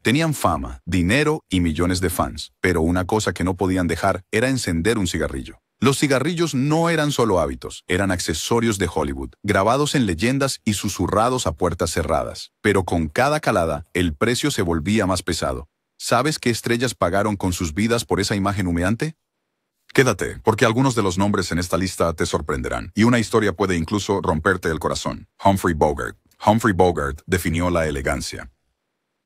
Tenían fama, dinero y millones de fans, pero una cosa que no podían dejar era encender un cigarrillo. Los cigarrillos no eran solo hábitos, eran accesorios de Hollywood, grabados en leyendas y susurrados a puertas cerradas. Pero con cada calada, el precio se volvía más pesado. ¿Sabes qué estrellas pagaron con sus vidas por esa imagen humeante? Quédate, porque algunos de los nombres en esta lista te sorprenderán, y una historia puede incluso romperte el corazón. Humphrey Bogart. Humphrey Bogart definió la elegancia.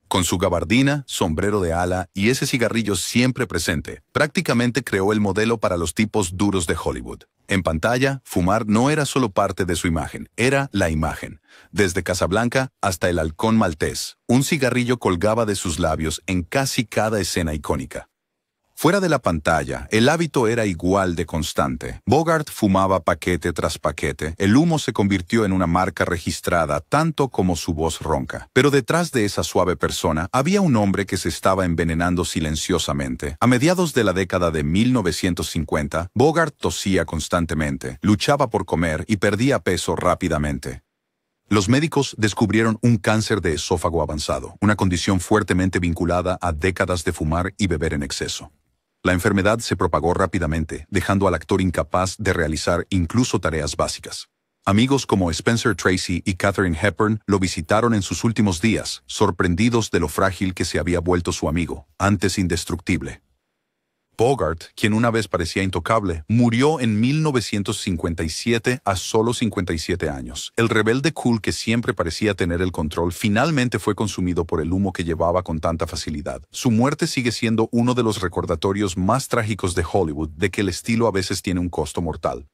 Con su gabardina, sombrero de ala y ese cigarrillo siempre presente, prácticamente creó el modelo para los tipos duros de Hollywood. En pantalla, fumar no era solo parte de su imagen, era la imagen. Desde Casablanca hasta El Halcón Maltés, un cigarrillo colgaba de sus labios en casi cada escena icónica. Fuera de la pantalla, el hábito era igual de constante. Bogart fumaba paquete tras paquete. El humo se convirtió en una marca registrada, tanto como su voz ronca. Pero detrás de esa suave persona, había un hombre que se estaba envenenando silenciosamente. A mediados de la década de 1950, Bogart tosía constantemente, luchaba por comer y perdía peso rápidamente. Los médicos descubrieron un cáncer de esófago avanzado, una condición fuertemente vinculada a décadas de fumar y beber en exceso. La enfermedad se propagó rápidamente, dejando al actor incapaz de realizar incluso tareas básicas. Amigos como Spencer Tracy y Katharine Hepburn lo visitaron en sus últimos días, sorprendidos de lo frágil que se había vuelto su amigo, antes indestructible. Bogart, quien una vez parecía intocable, murió en 1957 a solo 57 años. El rebelde cool que siempre parecía tener el control finalmente fue consumido por el humo que llevaba con tanta facilidad. Su muerte sigue siendo uno de los recordatorios más trágicos de Hollywood de que el estilo a veces tiene un costo mortal.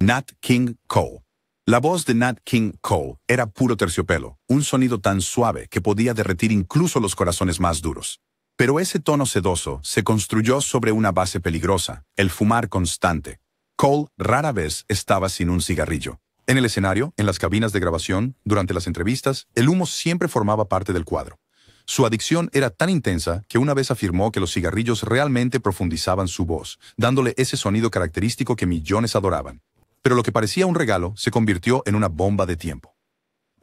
Nat King Cole. La voz de Nat King Cole era puro terciopelo, un sonido tan suave que podía derretir incluso los corazones más duros. Pero ese tono sedoso se construyó sobre una base peligrosa, el fumar constante. Cole rara vez estaba sin un cigarrillo. En el escenario, en las cabinas de grabación, durante las entrevistas, el humo siempre formaba parte del cuadro. Su adicción era tan intensa que una vez afirmó que los cigarrillos realmente profundizaban su voz, dándole ese sonido característico que millones adoraban. Pero lo que parecía un regalo se convirtió en una bomba de tiempo.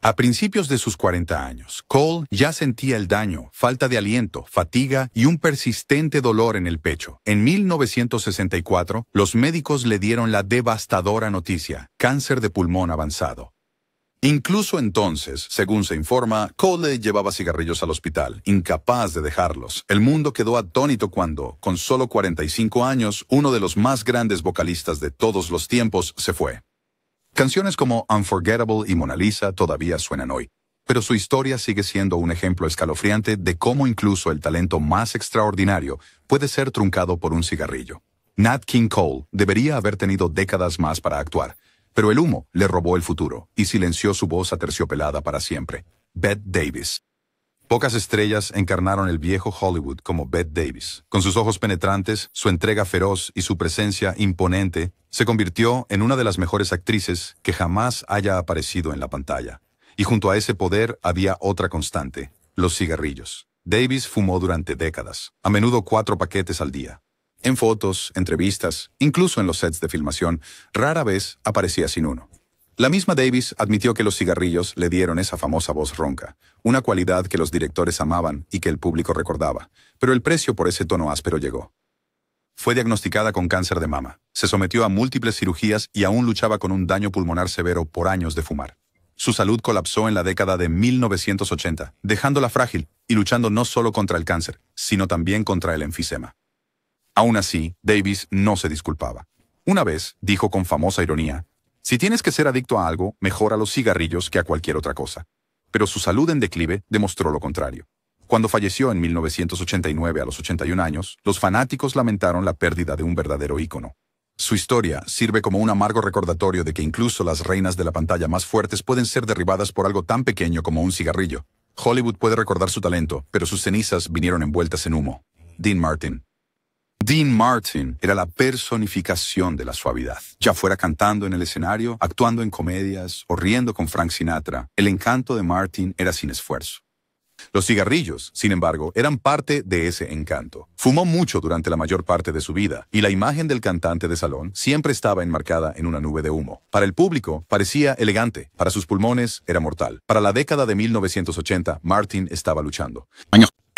A principios de sus 40 años, Cole ya sentía el daño, falta de aliento, fatiga y un persistente dolor en el pecho. En 1964, los médicos le dieron la devastadora noticia: cáncer de pulmón avanzado. Incluso entonces, según se informa, Cole llevaba cigarrillos al hospital, incapaz de dejarlos. El mundo quedó atónito cuando, con solo 45 años, uno de los más grandes vocalistas de todos los tiempos se fue. Canciones como Unforgettable y Mona Lisa todavía suenan hoy, pero su historia sigue siendo un ejemplo escalofriante de cómo incluso el talento más extraordinario puede ser truncado por un cigarrillo. Nat King Cole debería haber tenido décadas más para actuar, pero el humo le robó el futuro y silenció su voz aterciopelada para siempre. Bette Davis. Pocas estrellas encarnaron el viejo Hollywood como Bette Davis. Con sus ojos penetrantes, su entrega feroz y su presencia imponente, se convirtió en una de las mejores actrices que jamás haya aparecido en la pantalla. Y junto a ese poder había otra constante: los cigarrillos. Davis fumó durante décadas, a menudo 4 paquetes al día. En fotos, entrevistas, incluso en los sets de filmación, rara vez aparecía sin uno. La misma Davis admitió que los cigarrillos le dieron esa famosa voz ronca, una cualidad que los directores amaban y que el público recordaba, pero el precio por ese tono áspero llegó. Fue diagnosticada con cáncer de mama, se sometió a múltiples cirugías y aún luchaba con un daño pulmonar severo por años de fumar. Su salud colapsó en la década de 1980, dejándola frágil y luchando no solo contra el cáncer, sino también contra el enfisema. Aún así, Davis no se disculpaba. Una vez dijo con famosa ironía: si tienes que ser adicto a algo, mejor a los cigarrillos que a cualquier otra cosa. Pero su salud en declive demostró lo contrario. Cuando falleció en 1989 a los 81 años, los fanáticos lamentaron la pérdida de un verdadero ícono. Su historia sirve como un amargo recordatorio de que incluso las reinas de la pantalla más fuertes pueden ser derribadas por algo tan pequeño como un cigarrillo. Hollywood puede recordar su talento, pero sus cenizas vinieron envueltas en humo. Dean Martin. Dean Martin era la personificación de la suavidad. Ya fuera cantando en el escenario, actuando en comedias o riendo con Frank Sinatra, el encanto de Martin era sin esfuerzo. Los cigarrillos, sin embargo, eran parte de ese encanto. Fumó mucho durante la mayor parte de su vida, y la imagen del cantante de salón siempre estaba enmarcada en una nube de humo. Para el público, parecía elegante. Para sus pulmones, era mortal. Para la década de 1980, Martin estaba luchando.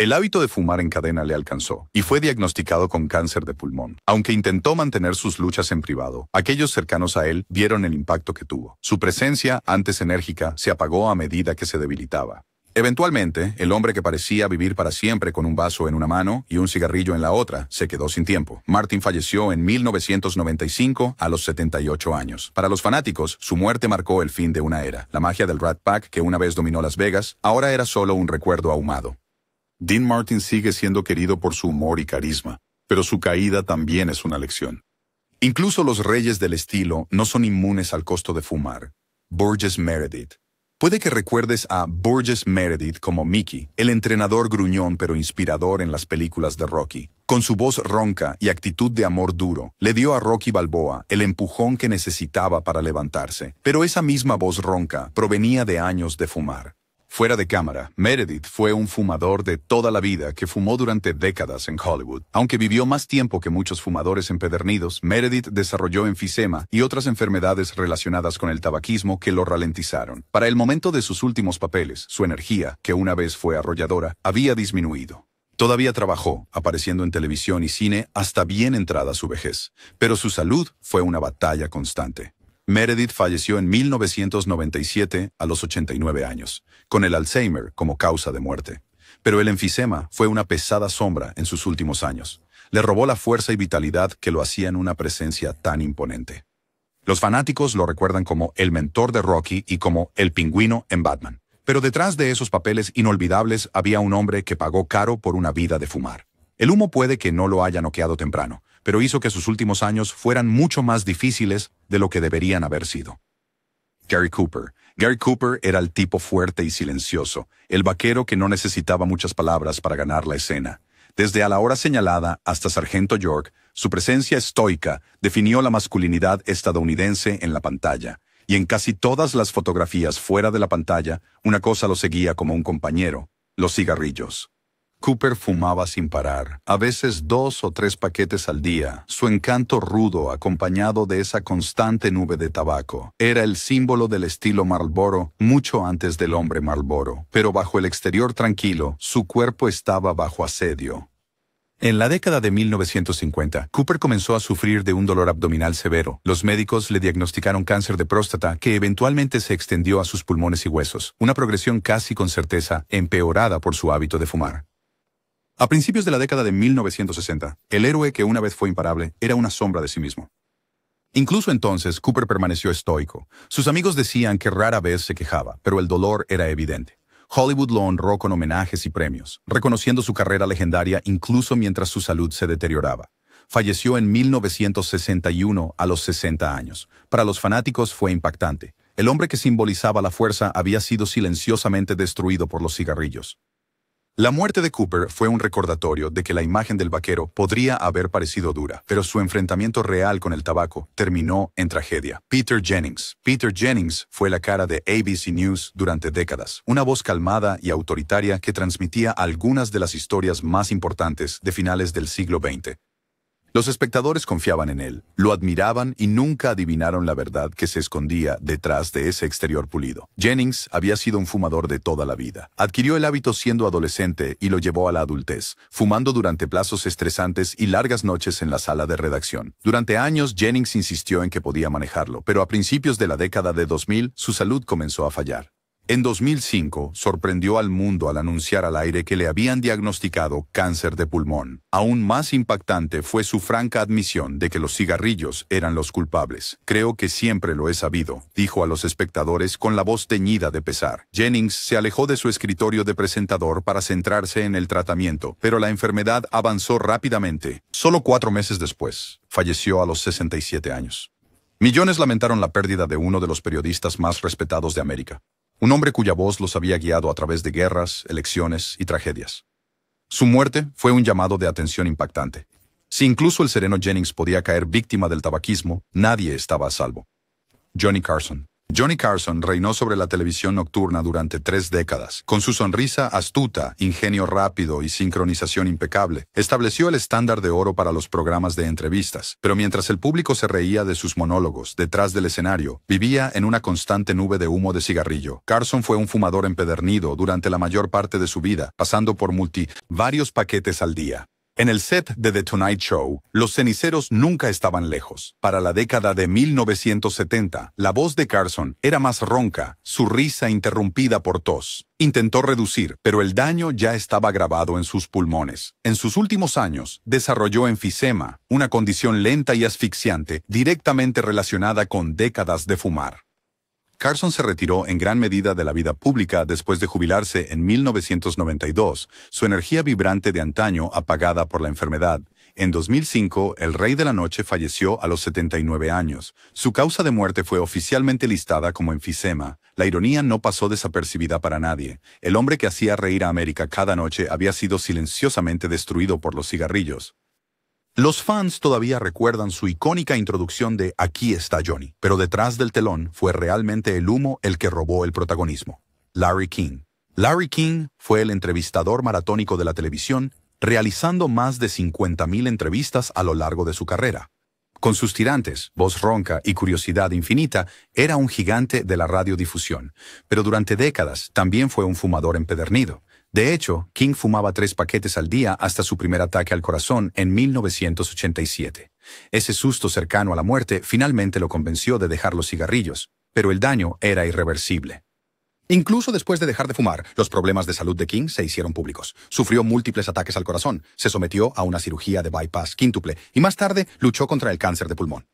El hábito de fumar en cadena le alcanzó y fue diagnosticado con cáncer de pulmón. Aunque intentó mantener sus luchas en privado, aquellos cercanos a él vieron el impacto que tuvo. Su presencia, antes enérgica, se apagó a medida que se debilitaba. Eventualmente, el hombre que parecía vivir para siempre con un vaso en una mano y un cigarrillo en la otra, se quedó sin tiempo. Martin falleció en 1995 a los 78 años. Para los fanáticos, su muerte marcó el fin de una era. La magia del Rat Pack, que una vez dominó Las Vegas, ahora era solo un recuerdo ahumado. Dean Martin sigue siendo querido por su humor y carisma, pero su caída también es una lección. Incluso los reyes del estilo no son inmunes al costo de fumar. Burgess Meredith. Puede que recuerdes a Burgess Meredith como Mickey, el entrenador gruñón pero inspirador en las películas de Rocky. Con su voz ronca y actitud de amor duro, le dio a Rocky Balboa el empujón que necesitaba para levantarse. Pero esa misma voz ronca provenía de años de fumar. Fuera de cámara, Meredith fue un fumador de toda la vida que fumó durante décadas en Hollywood. Aunque vivió más tiempo que muchos fumadores empedernidos, Meredith desarrolló enfisema y otras enfermedades relacionadas con el tabaquismo que lo ralentizaron. Para el momento de sus últimos papeles, su energía, que una vez fue arrolladora, había disminuido. Todavía trabajó, apareciendo en televisión y cine hasta bien entrada su vejez, pero su salud fue una batalla constante. Meredith falleció en 1997 a los 89 años, con el Alzheimer como causa de muerte. Pero el enfisema fue una pesada sombra en sus últimos años. Le robó la fuerza y vitalidad que lo hacían una presencia tan imponente. Los fanáticos lo recuerdan como el mentor de Rocky y como el pingüino en Batman. Pero detrás de esos papeles inolvidables había un hombre que pagó caro por una vida de fumar. El humo puede que no lo haya noqueado temprano, pero hizo que sus últimos años fueran mucho más difíciles de lo que deberían haber sido. Gary Cooper. Gary Cooper era el tipo fuerte y silencioso, el vaquero que no necesitaba muchas palabras para ganar la escena. Desde A la hora señalada hasta Sargento York, su presencia estoica definió la masculinidad estadounidense en la pantalla, y en casi todas las fotografías fuera de la pantalla, una cosa lo seguía como un compañero: los cigarrillos. Cooper fumaba sin parar, a veces 2 o 3 paquetes al día. Su encanto rudo, acompañado de esa constante nube de tabaco, era el símbolo del estilo Marlboro mucho antes del hombre Marlboro. Pero bajo el exterior tranquilo, su cuerpo estaba bajo asedio. En la década de 1950, Cooper comenzó a sufrir de un dolor abdominal severo. Los médicos le diagnosticaron cáncer de próstata que eventualmente se extendió a sus pulmones y huesos, una progresión casi con certeza empeorada por su hábito de fumar. A principios de la década de 1960, el héroe que una vez fue imparable era una sombra de sí mismo. Incluso entonces, Cooper permaneció estoico. Sus amigos decían que rara vez se quejaba, pero el dolor era evidente. Hollywood lo honró con homenajes y premios, reconociendo su carrera legendaria incluso mientras su salud se deterioraba. Falleció en 1961 a los 60 años. Para los fanáticos fue impactante. El hombre que simbolizaba la fuerza había sido silenciosamente destruido por los cigarrillos. La muerte de Cooper fue un recordatorio de que la imagen del vaquero podría haber parecido dura, pero su enfrentamiento real con el tabaco terminó en tragedia. Peter Jennings. Peter Jennings fue la cara de ABC News durante décadas, una voz calmada y autoritaria que transmitía algunas de las historias más importantes de finales del siglo XX. Los espectadores confiaban en él, lo admiraban y nunca adivinaron la verdad que se escondía detrás de ese exterior pulido. Jennings había sido un fumador de toda la vida. Adquirió el hábito siendo adolescente y lo llevó a la adultez, fumando durante plazos estresantes y largas noches en la sala de redacción. Durante años, Jennings insistió en que podía manejarlo, pero a principios de la década de 2000, su salud comenzó a fallar. En 2005, sorprendió al mundo al anunciar al aire que le habían diagnosticado cáncer de pulmón. Aún más impactante fue su franca admisión de que los cigarrillos eran los culpables. Creo que siempre lo he sabido, dijo a los espectadores con la voz teñida de pesar. Jennings se alejó de su escritorio de presentador para centrarse en el tratamiento, pero la enfermedad avanzó rápidamente. Solo 4 meses después, falleció a los 67 años. Millones lamentaron la pérdida de uno de los periodistas más respetados de América. Un hombre cuya voz los había guiado a través de guerras, elecciones y tragedias. Su muerte fue un llamado de atención impactante. Si incluso el sereno Jennings podía caer víctima del tabaquismo, nadie estaba a salvo. Johnny Carson. Johnny Carson reinó sobre la televisión nocturna durante 3 décadas. Con su sonrisa astuta, ingenio rápido y sincronización impecable, estableció el estándar de oro para los programas de entrevistas. Pero mientras el público se reía de sus monólogos detrás del escenario, vivía en una constante nube de humo de cigarrillo. Carson fue un fumador empedernido durante la mayor parte de su vida, pasando por varios paquetes al día. En el set de The Tonight Show, los ceniceros nunca estaban lejos. Para la década de 1970, la voz de Carson era más ronca, su risa interrumpida por tos. Intentó reducir, pero el daño ya estaba grabado en sus pulmones. En sus últimos años, desarrolló enfisema, una condición lenta y asfixiante, directamente relacionada con décadas de fumar. Carson se retiró en gran medida de la vida pública después de jubilarse en 1992, su energía vibrante de antaño apagada por la enfermedad. En 2005, el Rey de la Noche falleció a los 79 años. Su causa de muerte fue oficialmente listada como enfisema. La ironía no pasó desapercibida para nadie. El hombre que hacía reír a América cada noche había sido silenciosamente destruido por los cigarrillos. Los fans todavía recuerdan su icónica introducción de "Aquí está Johnny", pero detrás del telón fue realmente el humo el que robó el protagonismo. Larry King. Larry King fue el entrevistador maratónico de la televisión, realizando más de 50,000 entrevistas a lo largo de su carrera. Con sus tirantes, voz ronca y curiosidad infinita, era un gigante de la radiodifusión, pero durante décadas también fue un fumador empedernido. De hecho, King fumaba 3 paquetes al día hasta su primer ataque al corazón en 1987. Ese susto cercano a la muerte finalmente lo convenció de dejar los cigarrillos, pero el daño era irreversible. Incluso después de dejar de fumar, los problemas de salud de King se hicieron públicos. Sufrió múltiples ataques al corazón, se sometió a una cirugía de bypass quíntuple y más tarde luchó contra el cáncer de pulmón.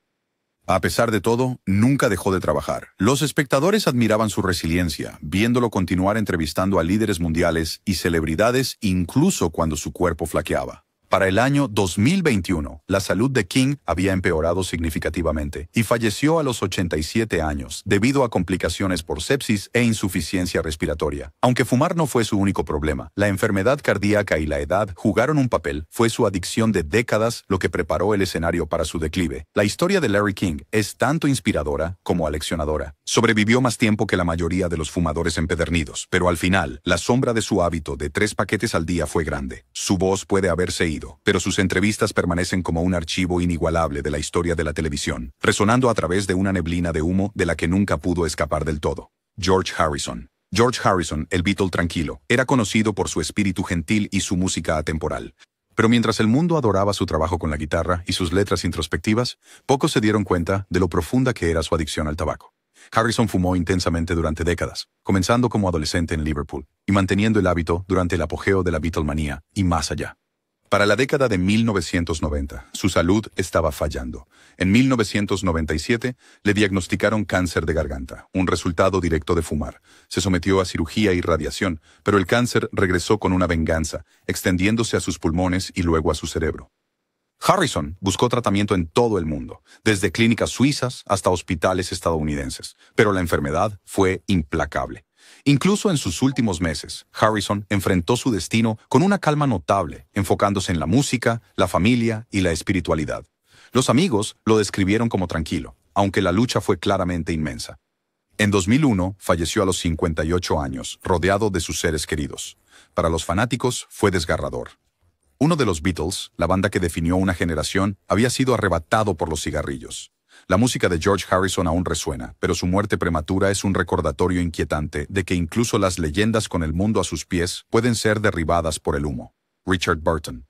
A pesar de todo, nunca dejó de trabajar. Los espectadores admiraban su resiliencia, viéndolo continuar entrevistando a líderes mundiales y celebridades incluso cuando su cuerpo flaqueaba. Para el año 2021, la salud de King había empeorado significativamente y falleció a los 87 años debido a complicaciones por sepsis e insuficiencia respiratoria. Aunque fumar no fue su único problema, la enfermedad cardíaca y la edad jugaron un papel. Fue su adicción de décadas lo que preparó el escenario para su declive. La historia de Larry King es tanto inspiradora como aleccionadora. Sobrevivió más tiempo que la mayoría de los fumadores empedernidos, pero al final, la sombra de su hábito de 3 paquetes al día fue grande. Su voz puede haberse ido, pero sus entrevistas permanecen como un archivo inigualable de la historia de la televisión, resonando a través de una neblina de humo de la que nunca pudo escapar del todo. George Harrison. George Harrison, el Beatle tranquilo, era conocido por su espíritu gentil y su música atemporal. Pero mientras el mundo adoraba su trabajo con la guitarra y sus letras introspectivas, pocos se dieron cuenta de lo profunda que era su adicción al tabaco. Harrison fumó intensamente durante décadas, comenzando como adolescente en Liverpool y manteniendo el hábito durante el apogeo de la Beatlemanía y más allá. Para la década de 1990, su salud estaba fallando. En 1997, le diagnosticaron cáncer de garganta, un resultado directo de fumar. Se sometió a cirugía y radiación, pero el cáncer regresó con una venganza, extendiéndose a sus pulmones y luego a su cerebro. Harrison buscó tratamiento en todo el mundo, desde clínicas suizas hasta hospitales estadounidenses, pero la enfermedad fue implacable. Incluso en sus últimos meses, Harrison enfrentó su destino con una calma notable, enfocándose en la música, la familia y la espiritualidad. Los amigos lo describieron como tranquilo, aunque la lucha fue claramente inmensa. En 2001, falleció a los 58 años, rodeado de sus seres queridos. Para los fanáticos, fue desgarrador. Uno de los Beatles, la banda que definió una generación, había sido arrebatado por los cigarrillos. La música de George Harrison aún resuena, pero su muerte prematura es un recordatorio inquietante de que incluso las leyendas con el mundo a sus pies pueden ser derribadas por el humo. Richard Burton.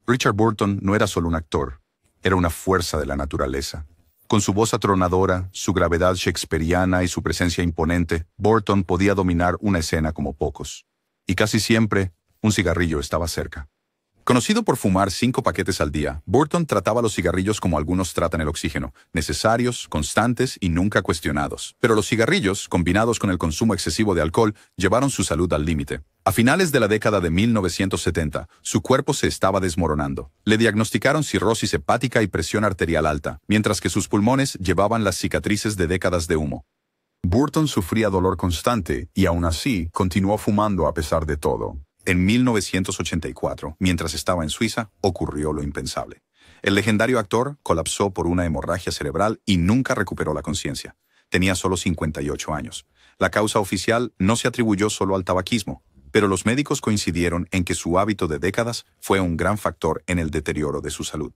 Richard Burton no era solo un actor, era una fuerza de la naturaleza. Con su voz atronadora, su gravedad shakespeariana y su presencia imponente, Burton podía dominar una escena como pocos. Y casi siempre, un cigarrillo estaba cerca. Conocido por fumar 5 paquetes al día, Burton trataba los cigarrillos como algunos tratan el oxígeno, necesarios, constantes y nunca cuestionados. Pero los cigarrillos, combinados con el consumo excesivo de alcohol, llevaron su salud al límite. A finales de la década de 1970, su cuerpo se estaba desmoronando. Le diagnosticaron cirrosis hepática y presión arterial alta, mientras que sus pulmones llevaban las cicatrices de décadas de humo. Burton sufría dolor constante y aún así continuó fumando a pesar de todo. En 1984, mientras estaba en Suiza, ocurrió lo impensable. El legendario actor colapsó por una hemorragia cerebral y nunca recuperó la conciencia. Tenía solo 58 años. La causa oficial no se atribuyó solo al tabaquismo, pero los médicos coincidieron en que su hábito de décadas fue un gran factor en el deterioro de su salud.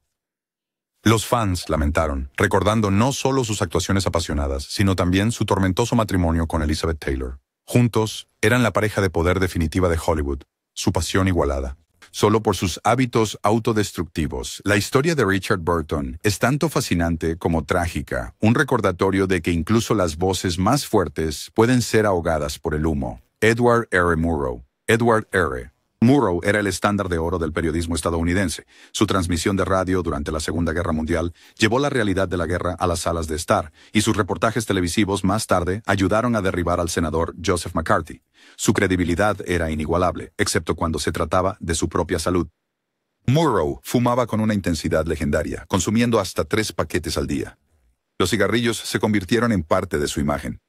Los fans lamentaron, recordando no solo sus actuaciones apasionadas, sino también su tormentoso matrimonio con Elizabeth Taylor. Juntos, eran la pareja de poder definitiva de Hollywood, su pasión igualada. Solo por sus hábitos autodestructivos, la historia de Richard Burton es tanto fascinante como trágica, un recordatorio de que incluso las voces más fuertes pueden ser ahogadas por el humo. Edward R. Murrow. Edward R. Murrow era el estándar de oro del periodismo estadounidense. Su transmisión de radio durante la Segunda Guerra Mundial llevó la realidad de la guerra a las salas de estar, y sus reportajes televisivos más tarde ayudaron a derribar al senador Joseph McCarthy. Su credibilidad era inigualable, excepto cuando se trataba de su propia salud. Murrow fumaba con una intensidad legendaria, consumiendo hasta 3 paquetes al día. Los cigarrillos se convirtieron en parte de su imagen.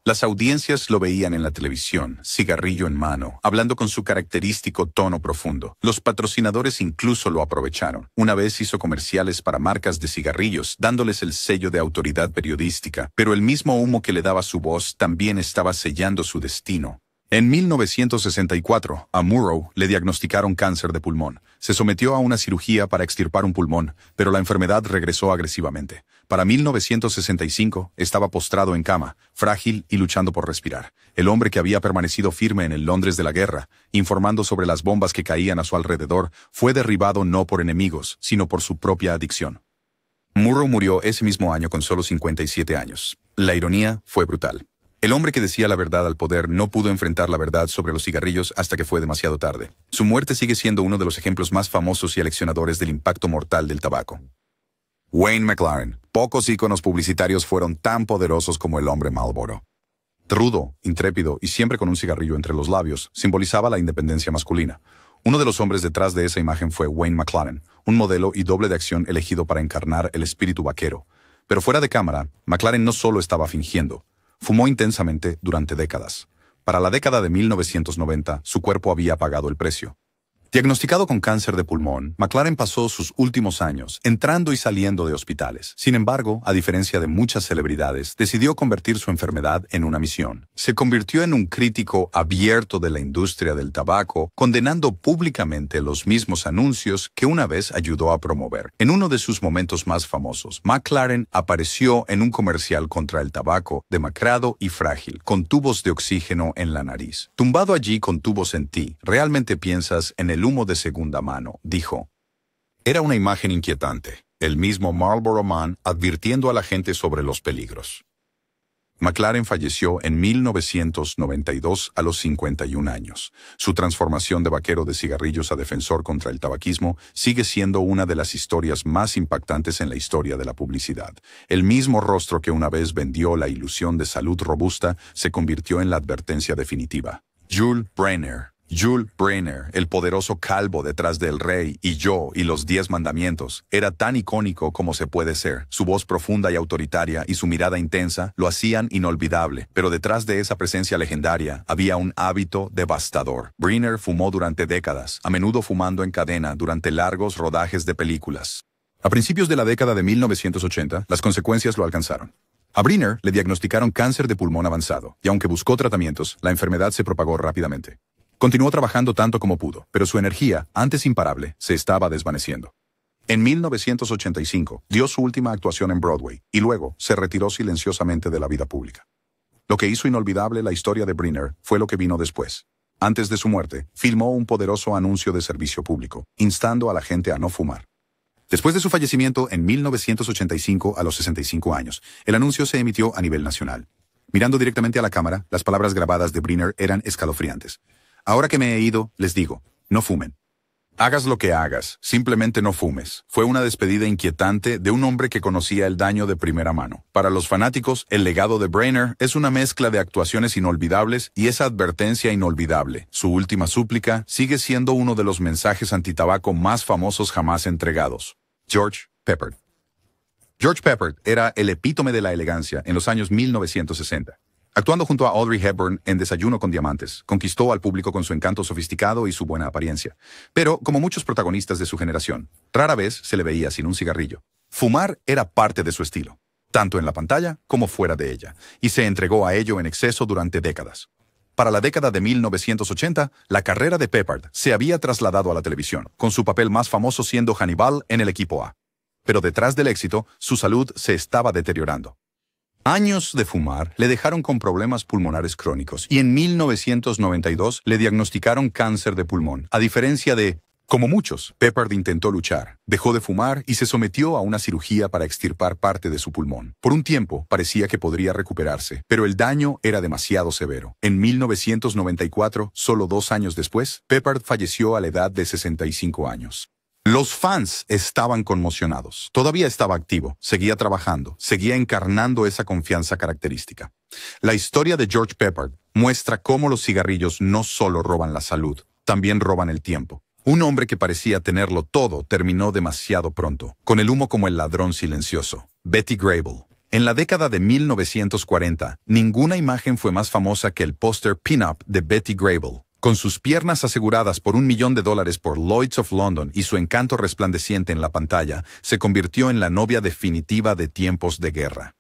Las audiencias lo veían en la televisión, cigarrillo en mano, hablando con su característico tono profundo. Los patrocinadores incluso lo aprovecharon. Una vez hizo comerciales para marcas de cigarrillos, dándoles el sello de autoridad periodística, pero el mismo humo que le daba su voz también estaba sellando su destino. En 1964, a Murrow le diagnosticaron cáncer de pulmón. Se sometió a una cirugía para extirpar un pulmón, pero la enfermedad regresó agresivamente. Para 1965, estaba postrado en cama, frágil y luchando por respirar. El hombre que había permanecido firme en el Londres de la guerra, informando sobre las bombas que caían a su alrededor, fue derribado no por enemigos, sino por su propia adicción. Murrow murió ese mismo año con solo 57 años. La ironía fue brutal. El hombre que decía la verdad al poder no pudo enfrentar la verdad sobre los cigarrillos hasta que fue demasiado tarde. Su muerte sigue siendo uno de los ejemplos más famosos y aleccionadores del impacto mortal del tabaco. Wayne McLaren. Pocos íconos publicitarios fueron tan poderosos como el hombre Marlboro. Rudo, intrépido y siempre con un cigarrillo entre los labios, simbolizaba la independencia masculina. Uno de los hombres detrás de esa imagen fue Wayne McLaren, un modelo y doble de acción elegido para encarnar el espíritu vaquero. Pero fuera de cámara, McLaren no solo estaba fingiendo. Fumó intensamente durante décadas. Para la década de 1990, su cuerpo había pagado el precio. Diagnosticado con cáncer de pulmón, McLaren pasó sus últimos años entrando y saliendo de hospitales. Sin embargo, a diferencia de muchas celebridades, decidió convertir su enfermedad en una misión. Se convirtió en un crítico abierto de la industria del tabaco, condenando públicamente los mismos anuncios que una vez ayudó a promover. En uno de sus momentos más famosos, McLaren apareció en un comercial contra el tabaco, demacrado y frágil, con tubos de oxígeno en la nariz. Tumbado allí con tubos en ti, ¿realmente piensas en el humo de segunda mano?, dijo. Era una imagen inquietante, el mismo Marlboro Man advirtiendo a la gente sobre los peligros. McLaren falleció en 1992 a los 51 años. Su transformación de vaquero de cigarrillos a defensor contra el tabaquismo sigue siendo una de las historias más impactantes en la historia de la publicidad. El mismo rostro que una vez vendió la ilusión de salud robusta se convirtió en la advertencia definitiva. Jules Brenner. Jules Brenner, el poderoso calvo detrás del rey, y yo, y los 10 mandamientos, era tan icónico como se puede ser. Su voz profunda y autoritaria y su mirada intensa lo hacían inolvidable, pero detrás de esa presencia legendaria había un hábito devastador. Brenner fumó durante décadas, a menudo fumando en cadena durante largos rodajes de películas. A principios de la década de 1980, las consecuencias lo alcanzaron. A Brenner le diagnosticaron cáncer de pulmón avanzado, y aunque buscó tratamientos, la enfermedad se propagó rápidamente. Continuó trabajando tanto como pudo, pero su energía, antes imparable, se estaba desvaneciendo. En 1985, dio su última actuación en Broadway, y luego se retiró silenciosamente de la vida pública. Lo que hizo inolvidable la historia de Brenner fue lo que vino después. Antes de su muerte, filmó un poderoso anuncio de servicio público, instando a la gente a no fumar. Después de su fallecimiento en 1985 a los 65 años, el anuncio se emitió a nivel nacional. Mirando directamente a la cámara, las palabras grabadas de Brenner eran escalofriantes. Ahora que me he ido, les digo, no fumen. Hagas lo que hagas, simplemente no fumes. Fue una despedida inquietante de un hombre que conocía el daño de primera mano. Para los fanáticos, el legado de Brenner es una mezcla de actuaciones inolvidables y esa advertencia inolvidable. Su última súplica sigue siendo uno de los mensajes antitabaco más famosos jamás entregados. George Peppard. George Peppard era el epítome de la elegancia en los años 1960. Actuando junto a Audrey Hepburn en Desayuno con Diamantes, conquistó al público con su encanto sofisticado y su buena apariencia. Pero, como muchos protagonistas de su generación, rara vez se le veía sin un cigarrillo. Fumar era parte de su estilo. tanto en la pantalla como fuera de ella, y se entregó a ello en exceso durante décadas. Para la década de 1980, la carrera de Peppard se había trasladado a la televisión, con su papel más famoso siendo Hannibal en el equipo A. Pero detrás del éxito, su salud se estaba deteriorando. Años de fumar le dejaron con problemas pulmonares crónicos y en 1992 le diagnosticaron cáncer de pulmón. A diferencia de, como muchos, Peppard intentó luchar, dejó de fumar y se sometió a una cirugía para extirpar parte de su pulmón. Por un tiempo parecía que podría recuperarse, pero el daño era demasiado severo. En 1994, solo 2 años después, Peppard falleció a la edad de 65 años. Los fans estaban conmocionados. Todavía estaba activo, seguía trabajando, seguía encarnando esa confianza característica. La historia de George Peppard muestra cómo los cigarrillos no solo roban la salud, también roban el tiempo. Un hombre que parecía tenerlo todo terminó demasiado pronto, con el humo como el ladrón silencioso. Betty Grable. En la década de 1940, ninguna imagen fue más famosa que el póster pin-up de Betty Grable. Con sus piernas aseguradas por $1 millón por Lloyd's of London y su encanto resplandeciente en la pantalla, se convirtió en la novia definitiva de tiempos de guerra.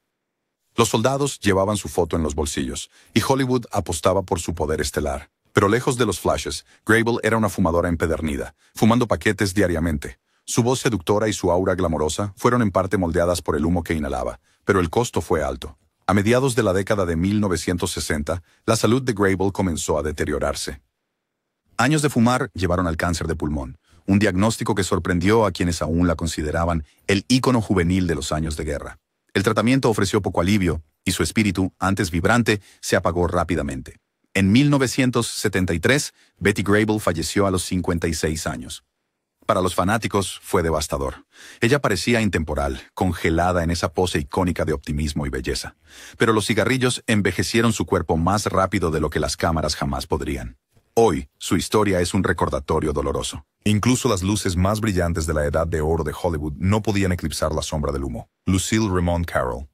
Los soldados llevaban su foto en los bolsillos, y Hollywood apostaba por su poder estelar. Pero lejos de los flashes, Grable era una fumadora empedernida, fumando paquetes diariamente. Su voz seductora y su aura glamorosa fueron en parte moldeadas por el humo que inhalaba, pero el costo fue alto. A mediados de la década de 1960, la salud de Grable comenzó a deteriorarse. Años de fumar llevaron al cáncer de pulmón, un diagnóstico que sorprendió a quienes aún la consideraban el ícono juvenil de los años de guerra. El tratamiento ofreció poco alivio, y su espíritu, antes vibrante, se apagó rápidamente. En 1973, Betty Grable falleció a los 56 años. Para los fanáticos fue devastador. Ella parecía intemporal, congelada en esa pose icónica de optimismo y belleza. Pero los cigarrillos envejecieron su cuerpo más rápido de lo que las cámaras jamás podrían. Hoy, su historia es un recordatorio doloroso. Incluso las luces más brillantes de la edad de oro de Hollywood no podían eclipsar la sombra del humo. Lucille Ramon Carroll.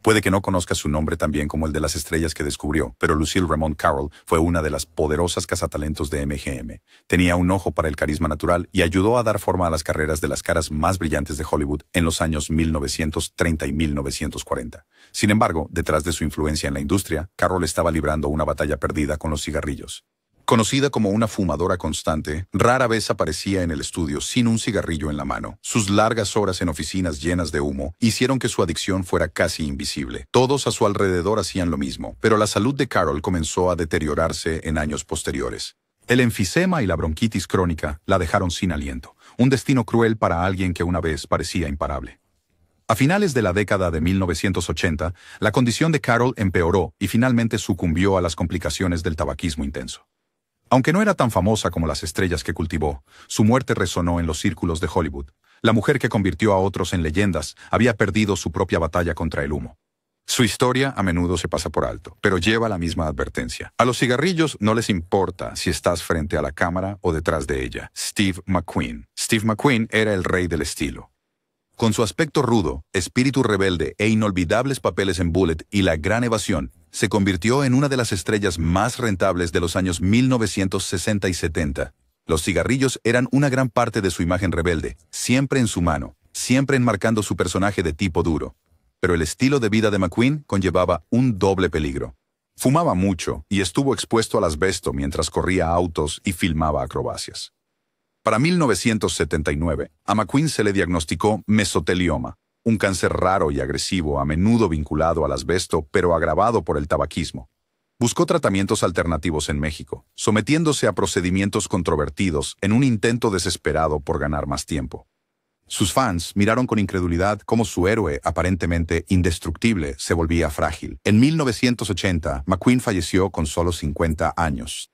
Puede que no conozca su nombre tan bien como el de las estrellas que descubrió, pero Lucille Ramon Carroll fue una de las poderosas cazatalentos de MGM. Tenía un ojo para el carisma natural y ayudó a dar forma a las carreras de las caras más brillantes de Hollywood en los años 1930 y 1940. Sin embargo, detrás de su influencia en la industria, Carroll estaba librando una batalla perdida con los cigarrillos. Conocida como una fumadora constante, rara vez aparecía en el estudio sin un cigarrillo en la mano. Sus largas horas en oficinas llenas de humo hicieron que su adicción fuera casi invisible. Todos a su alrededor hacían lo mismo, pero la salud de Carroll comenzó a deteriorarse en años posteriores. El enfisema y la bronquitis crónica la dejaron sin aliento, un destino cruel para alguien que una vez parecía imparable. A finales de la década de 1980, la condición de Carroll empeoró y finalmente sucumbió a las complicaciones del tabaquismo intenso. Aunque no era tan famosa como las estrellas que cultivó, su muerte resonó en los círculos de Hollywood. La mujer que convirtió a otros en leyendas había perdido su propia batalla contra el humo. Su historia a menudo se pasa por alto, pero lleva la misma advertencia. A los cigarrillos no les importa si estás frente a la cámara o detrás de ella. Steve McQueen. Steve McQueen era el rey del estilo. Con su aspecto rudo, espíritu rebelde e inolvidables papeles en Bullet y La Gran Evasión, se convirtió en una de las estrellas más rentables de los años 1960 y 70. Los cigarrillos eran una gran parte de su imagen rebelde, siempre en su mano, siempre enmarcando su personaje de tipo duro. Pero el estilo de vida de McQueen conllevaba un doble peligro. Fumaba mucho y estuvo expuesto al asbesto mientras corría autos y filmaba acrobacias. Para 1979, a McQueen se le diagnosticó mesotelioma, un cáncer raro y agresivo a menudo vinculado al asbesto, pero agravado por el tabaquismo. Buscó tratamientos alternativos en México, sometiéndose a procedimientos controvertidos en un intento desesperado por ganar más tiempo. Sus fans miraron con incredulidad cómo su héroe, aparentemente indestructible, se volvía frágil. En 1980, McQueen falleció con solo 50 años.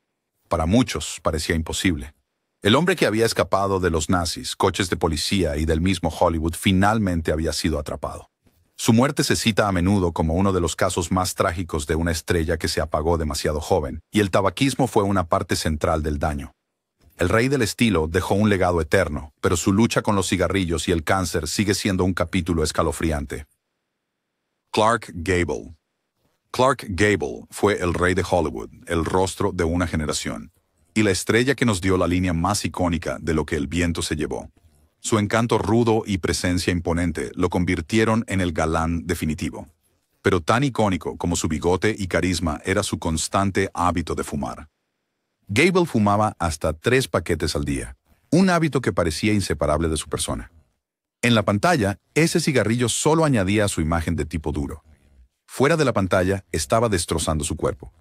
Para muchos parecía imposible. El hombre que había escapado de los nazis, coches de policía y del mismo Hollywood finalmente había sido atrapado. Su muerte se cita a menudo como uno de los casos más trágicos de una estrella que se apagó demasiado joven, y el tabaquismo fue una parte central del daño. El rey del estilo dejó un legado eterno, pero su lucha con los cigarrillos y el cáncer sigue siendo un capítulo escalofriante. Clark Gable. Clark Gable fue el rey de Hollywood, el rostro de una generación, y la estrella que nos dio la línea más icónica de Lo que el viento se llevó. Su encanto rudo y presencia imponente lo convirtieron en el galán definitivo. Pero tan icónico como su bigote y carisma era su constante hábito de fumar. Gable fumaba hasta 3 paquetes al día, un hábito que parecía inseparable de su persona. En la pantalla, ese cigarrillo solo añadía a su imagen de tipo duro. Fuera de la pantalla, estaba destrozando su cuerpo.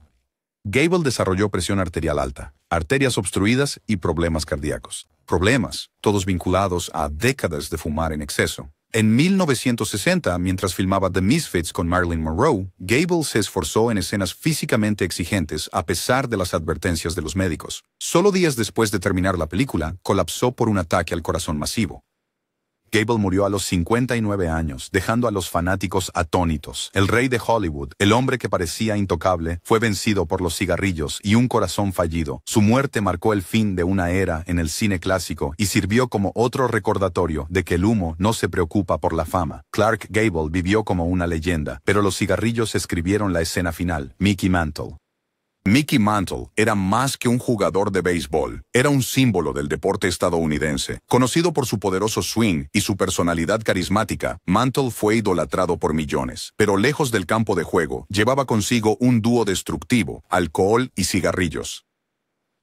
Gable desarrolló presión arterial alta, arterias obstruidas y problemas cardíacos. Problemas, todos vinculados a décadas de fumar en exceso. En 1960, mientras filmaba The Misfits con Marilyn Monroe, Gable se esforzó en escenas físicamente exigentes a pesar de las advertencias de los médicos. Solo días después de terminar la película, colapsó por un ataque al corazón masivo. Gable murió a los 59 años, dejando a los fanáticos atónitos. El rey de Hollywood, el hombre que parecía intocable, fue vencido por los cigarrillos y un corazón fallido. Su muerte marcó el fin de una era en el cine clásico y sirvió como otro recordatorio de que el humo no se preocupa por la fama. Clark Gable vivió como una leyenda, pero los cigarrillos escribieron la escena final. Mickey Mantle. Mickey Mantle era más que un jugador de béisbol, era un símbolo del deporte estadounidense. Conocido por su poderoso swing y su personalidad carismática, Mantle fue idolatrado por millones. Pero lejos del campo de juego, llevaba consigo un dúo destructivo, alcohol y cigarrillos.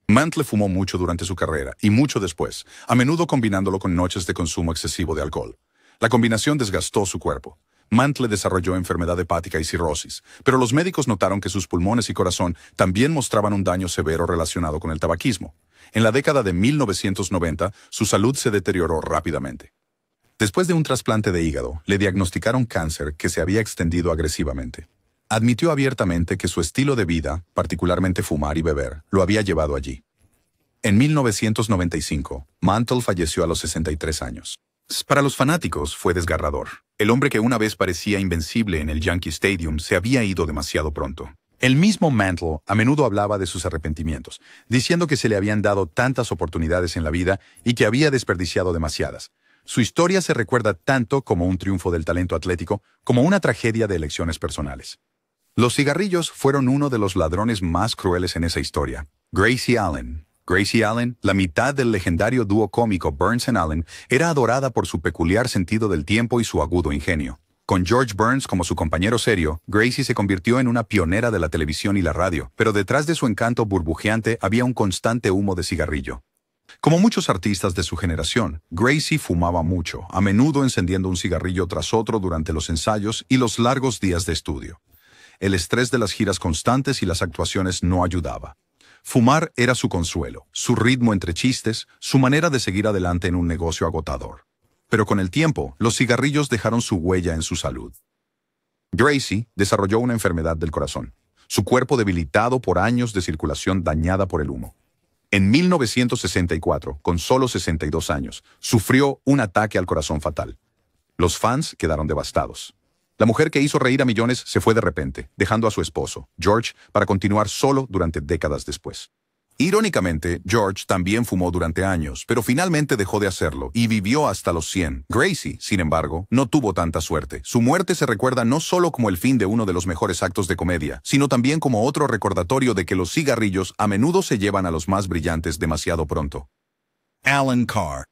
Mantle fumó mucho durante su carrera y mucho después, a menudo combinándolo con noches de consumo excesivo de alcohol. La combinación desgastó su cuerpo. Mantle desarrolló enfermedad hepática y cirrosis, pero los médicos notaron que sus pulmones y corazón también mostraban un daño severo relacionado con el tabaquismo. En la década de 1990, su salud se deterioró rápidamente. Después de un trasplante de hígado, le diagnosticaron cáncer que se había extendido agresivamente. Admitió abiertamente que su estilo de vida, particularmente fumar y beber, lo había llevado allí. En 1995, Mantle falleció a los 63 años. Para los fanáticos fue desgarrador. El hombre que una vez parecía invencible en el Yankee Stadium se había ido demasiado pronto. El mismo Mantle a menudo hablaba de sus arrepentimientos, diciendo que se le habían dado tantas oportunidades en la vida y que había desperdiciado demasiadas. Su historia se recuerda tanto como un triunfo del talento atlético como una tragedia de elecciones personales. Los cigarrillos fueron uno de los ladrones más crueles en esa historia. Gracie Allen, la mitad del legendario dúo cómico Burns and Allen, era adorada por su peculiar sentido del tiempo y su agudo ingenio. Con George Burns como su compañero serio, Gracie se convirtió en una pionera de la televisión y la radio, pero detrás de su encanto burbujeante había un constante humo de cigarrillo. Como muchos artistas de su generación, Gracie fumaba mucho, a menudo encendiendo un cigarrillo tras otro durante los ensayos y los largos días de estudio. El estrés de las giras constantes y las actuaciones no ayudaba. Fumar era su consuelo, su ritmo entre chistes, su manera de seguir adelante en un negocio agotador. Pero con el tiempo, los cigarrillos dejaron su huella en su salud. Gracie desarrolló una enfermedad del corazón, su cuerpo debilitado por años de circulación dañada por el humo. En 1964, con solo 62 años, sufrió un ataque al corazón fatal. Los fans quedaron devastados. La mujer que hizo reír a millones se fue de repente, dejando a su esposo, George, para continuar solo durante décadas después. Irónicamente, George también fumó durante años, pero finalmente dejó de hacerlo y vivió hasta los 100. Gracie, sin embargo, no tuvo tanta suerte. Su muerte se recuerda no solo como el fin de uno de los mejores actos de comedia, sino también como otro recordatorio de que los cigarrillos a menudo se llevan a los más brillantes demasiado pronto. Alan Carr.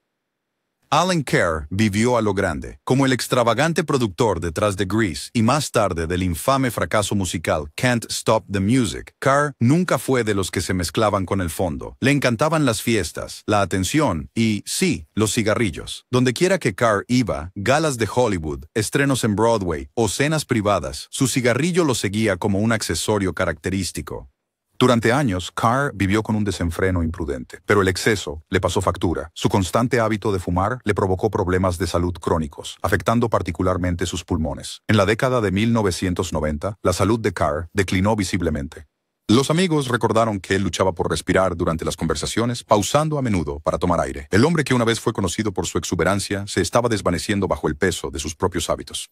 Alan Carr vivió a lo grande, como el extravagante productor detrás de Grease y más tarde del infame fracaso musical Can't Stop the Music. Carr nunca fue de los que se mezclaban con el fondo. Le encantaban las fiestas, la atención y, sí, los cigarrillos. Donde quiera que Carr iba, galas de Hollywood, estrenos en Broadway o cenas privadas, su cigarrillo lo seguía como un accesorio característico. Durante años, Carr vivió con un desenfreno imprudente, pero el exceso le pasó factura. Su constante hábito de fumar le provocó problemas de salud crónicos, afectando particularmente sus pulmones. En la década de 1990, la salud de Carr declinó visiblemente. Los amigos recordaron que él luchaba por respirar durante las conversaciones, pausando a menudo para tomar aire. El hombre que una vez fue conocido por su exuberancia se estaba desvaneciendo bajo el peso de sus propios hábitos.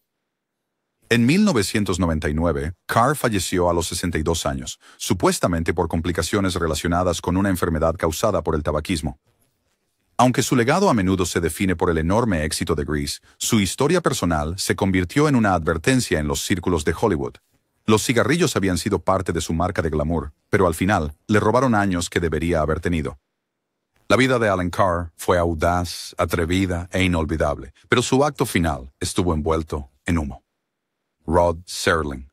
En 1999, Carr falleció a los 62 años, supuestamente por complicaciones relacionadas con una enfermedad causada por el tabaquismo. Aunque su legado a menudo se define por el enorme éxito de Grease, su historia personal se convirtió en una advertencia en los círculos de Hollywood. Los cigarrillos habían sido parte de su marca de glamour, pero al final le robaron años que debería haber tenido. La vida de Alan Carr fue audaz, atrevida e inolvidable, pero su acto final estuvo envuelto en humo. Rod Serling.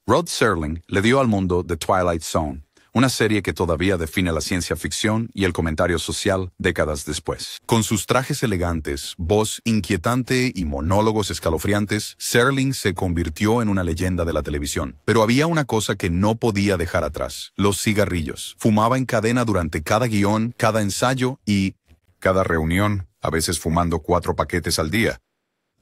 Rod Serling le dio al mundo The Twilight Zone, una serie que todavía define la ciencia ficción y el comentario social décadas después. Con sus trajes elegantes, voz inquietante y monólogos escalofriantes, Serling se convirtió en una leyenda de la televisión. Pero había una cosa que no podía dejar atrás: los cigarrillos. Fumaba en cadena durante cada guión, cada ensayo y cada reunión, a veces fumando 4 paquetes al día.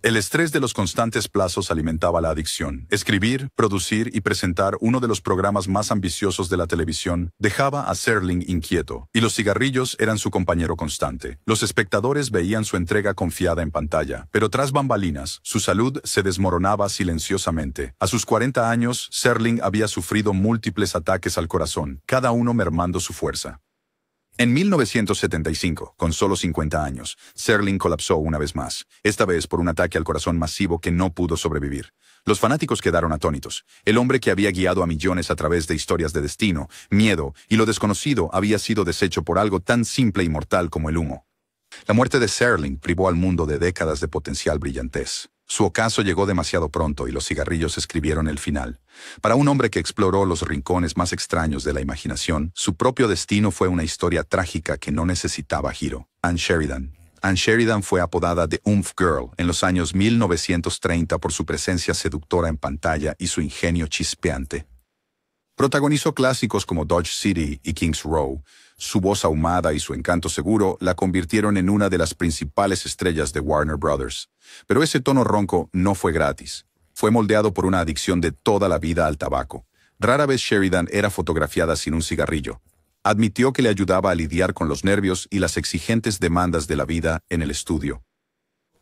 El estrés de los constantes plazos alimentaba la adicción. Escribir, producir y presentar uno de los programas más ambiciosos de la televisión dejaba a Serling inquieto, y los cigarrillos eran su compañero constante. Los espectadores veían su entrega confiada en pantalla, pero tras bambalinas, su salud se desmoronaba silenciosamente. A sus 40 años, Serling había sufrido múltiples ataques al corazón, cada uno mermando su fuerza. En 1975, con solo 50 años, Serling colapsó una vez más, esta vez por un ataque al corazón masivo que no pudo sobrevivir. Los fanáticos quedaron atónitos. El hombre que había guiado a millones a través de historias de destino, miedo y lo desconocido había sido deshecho por algo tan simple y mortal como el humo. La muerte de Serling privó al mundo de décadas de potencial brillantez. Su ocaso llegó demasiado pronto y los cigarrillos escribieron el final. Para un hombre que exploró los rincones más extraños de la imaginación, su propio destino fue una historia trágica que no necesitaba giro. Anne Sheridan. Anne Sheridan fue apodada The Oomph Girl en los años 1930 por su presencia seductora en pantalla y su ingenio chispeante. Protagonizó clásicos como Dodge City y Kings Row. Su voz ahumada y su encanto seguro la convirtieron en una de las principales estrellas de Warner Brothers. Pero ese tono ronco no fue gratis. Fue moldeado por una adicción de toda la vida al tabaco. Rara vez Sheridan era fotografiada sin un cigarrillo. Admitió que le ayudaba a lidiar con los nervios y las exigentes demandas de la vida en el estudio.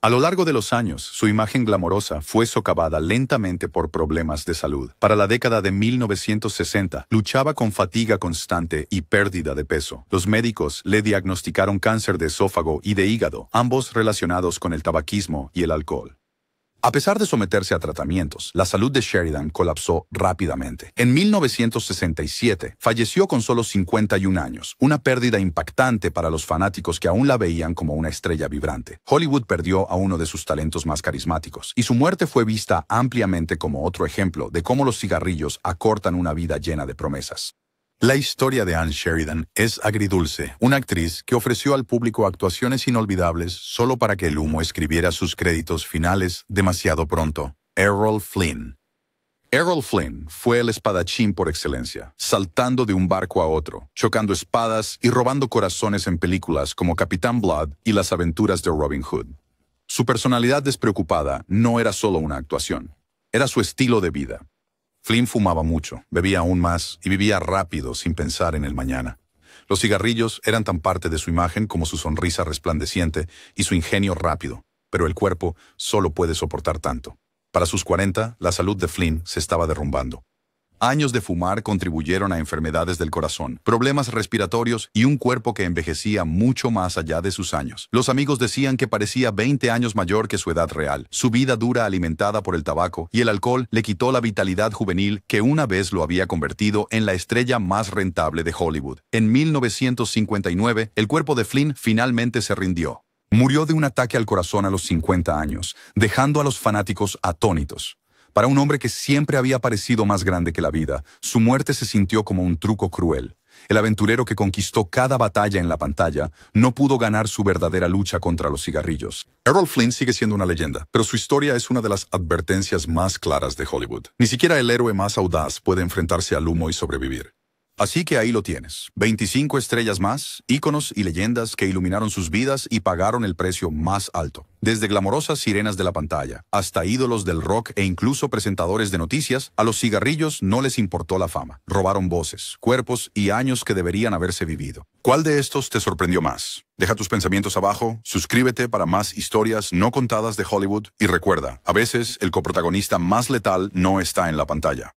A lo largo de los años, su imagen glamorosa fue socavada lentamente por problemas de salud. Para la década de 1960, luchaba con fatiga constante y pérdida de peso. Los médicos le diagnosticaron cáncer de esófago y de hígado, ambos relacionados con el tabaquismo y el alcohol. A pesar de someterse a tratamientos, la salud de Sheridan colapsó rápidamente. En 1967, falleció con solo 51 años, una pérdida impactante para los fanáticos que aún la veían como una estrella vibrante. Hollywood perdió a uno de sus talentos más carismáticos, y su muerte fue vista ampliamente como otro ejemplo de cómo los cigarrillos acortan una vida llena de promesas. La historia de Anne Sheridan es agridulce, una actriz que ofreció al público actuaciones inolvidables solo para que el humo escribiera sus créditos finales demasiado pronto. Errol Flynn. Errol Flynn fue el espadachín por excelencia, saltando de un barco a otro, chocando espadas y robando corazones en películas como Capitán Blood y Las aventuras de Robin Hood. Su personalidad despreocupada no era solo una actuación, era su estilo de vida. Flynn fumaba mucho, bebía aún más y vivía rápido sin pensar en el mañana. Los cigarrillos eran tan parte de su imagen como su sonrisa resplandeciente y su ingenio rápido, pero el cuerpo solo puede soportar tanto. Para sus 40, la salud de Flynn se estaba derrumbando. Años de fumar contribuyeron a enfermedades del corazón, problemas respiratorios y un cuerpo que envejecía mucho más allá de sus años. Los amigos decían que parecía 20 años mayor que su edad real. Su vida dura alimentada por el tabaco y el alcohol le quitó la vitalidad juvenil que una vez lo había convertido en la estrella más rentable de Hollywood. En 1959, el cuerpo de Flynn finalmente se rindió. Murió de un ataque al corazón a los 50 años, dejando a los fanáticos atónitos. Para un hombre que siempre había parecido más grande que la vida, su muerte se sintió como un truco cruel. El aventurero que conquistó cada batalla en la pantalla no pudo ganar su verdadera lucha contra los cigarrillos. Errol Flynn sigue siendo una leyenda, pero su historia es una de las advertencias más claras de Hollywood. Ni siquiera el héroe más audaz puede enfrentarse al humo y sobrevivir. Así que ahí lo tienes, 25 estrellas más, íconos y leyendas que iluminaron sus vidas y pagaron el precio más alto. Desde glamorosas sirenas de la pantalla, hasta ídolos del rock e incluso presentadores de noticias, a los cigarrillos no les importó la fama. Robaron voces, cuerpos y años que deberían haberse vivido. ¿Cuál de estos te sorprendió más? Deja tus pensamientos abajo, suscríbete para más historias no contadas de Hollywood y recuerda, a veces el coprotagonista más letal no está en la pantalla.